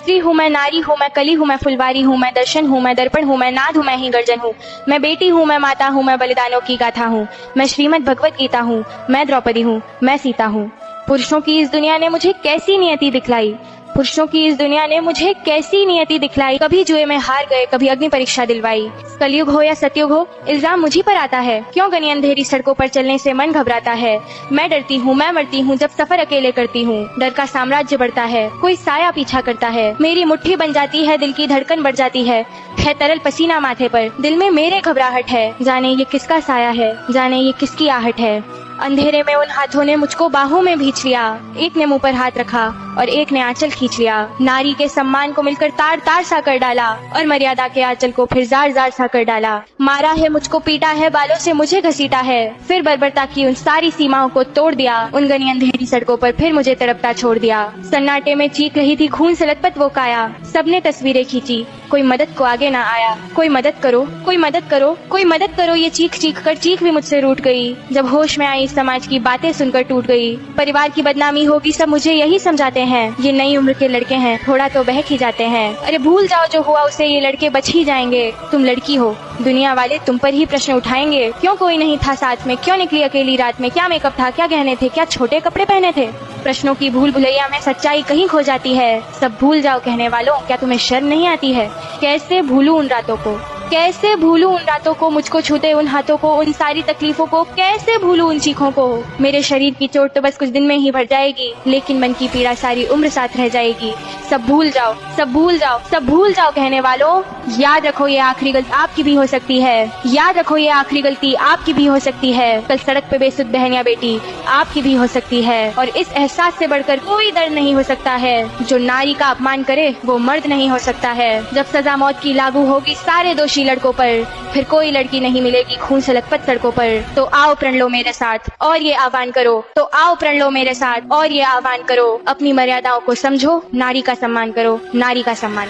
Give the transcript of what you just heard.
स्त्री हूँ, मैं नारी हूँ, मैं कली हूँ, मैं फुलवारी हूँ, मैं दर्शन हूँ, मैं दर्पण हूँ, मैं नाद हूँ, मैं ही गर्जन हूँ, मैं बेटी हूँ, मैं माता हूँ, मैं बलिदानों की गाथा हूँ, मैं श्रीमद् भगवत गीता हूँ, मैं द्रौपदी हूँ, मैं सीता हूँ। पुरुषों की इस दुनिया ने मुझे कैसी नियति दिखलाई, पुरुषों की इस दुनिया ने मुझे कैसी नियति दिखलाई। कभी जुए में हार गए, कभी अग्नि परीक्षा दिलवाई। कलयुग हो या सतयुग हो, इल्जाम मुझी पर आता है। क्यों गनी अंधेरी सड़कों पर चलने से मन घबराता है। मैं डरती हूँ, मैं मरती हूँ जब सफर अकेले करती हूँ। डर का साम्राज्य बढ़ता है, कोई साया पीछा करता है। मेरी मुट्ठी बन जाती है, दिल की धड़कन बढ़ जाती है तरल पसीना माथे पर। दिल में मेरे घबराहट है, जाने ये किसका साया है, जाने ये किसकी आहट है। अंधेरे में उन हाथों ने मुझको बाहों में भींच लिया। एक ने मुंह पर हाथ रखा और एक ने आंचल खींच लिया। नारी के सम्मान को मिलकर तार तार सा कर डाला और मर्यादा के आंचल को फिर जार जार सा कर डाला। मारा है मुझको, पीटा है, बालों से मुझे घसीटा है, फिर बर्बरता की उन सारी सीमाओं को तोड़ दिया। उन घनी अंधेरी सड़कों पर फिर मुझे तड़पता छोड़ दिया। सन्नाटे में चीख रही थी खून से लथपथ वो काया। सबने तस्वीरें खींची, कोई मदद को आगे ना आया। कोई मदद करो, कोई मदद करो, कोई मदद करो, ये चीख चीख कर चीख भी मुझसे रूठ गई। जब होश में आई समाज की बातें सुनकर टूट गई। परिवार की बदनामी होगी, सब मुझे यही समझाते हैं। ये नई उम्र के लड़के हैं, थोड़ा तो बहक ही जाते हैं। अरे भूल जाओ जो हुआ उसे, ये लड़के बच ही जाएंगे। तुम लड़की हो, दुनिया वाले तुम पर ही प्रश्न उठाएंगे। क्यों कोई नहीं था साथ में, क्यों निकली अकेली रात में, क्या मेकअप था, क्या गहने थे, क्या छोटे कपड़े पहने थे। प्रश्नों की भूल भुलैया में सच्चाई कहीं खो जाती है। सब भूल जाओ कहने वालों, क्या तुम्हें शर्म नहीं आती है। कैसे भूलूं उन रातों को, कैसे भूलूं उन रातों को, मुझको छूते उन हाथों को, उन सारी तकलीफों को। कैसे भूलूं उन चीखों को। मेरे शरीर की चोट तो बस कुछ दिन में ही भर जाएगी, लेकिन मन की पीड़ा सारी उम्र साथ रह जाएगी। सब भूल जाओ, सब भूल जाओ, सब भूल जाओ कहने वालों। याद रखो ये आखिरी गलती आपकी भी हो सकती है। याद रखो ये आखिरी गलती आपकी भी हो सकती है। कल सड़क पे बेसुध बहन या बेटी आपकी भी हो सकती है। और इस एहसास से बढ़कर कोई दर्द नहीं हो सकता है। जो नारी का अपमान करे वो मर्द नहीं हो सकता है। जब सजा मौत की लागू होगी सारे दोषी लड़कों पर, फिर कोई लड़की नहीं मिलेगी खून से लथपथ सड़कों पर। तो आओ प्रण लो मेरे साथ और ये आह्वान करो, तो आओ प्रण लो मेरे साथ और ये आह्वान करो। अपनी मर्यादाओं को समझो, नारी का सम्मान करो, नारी का सम्मान।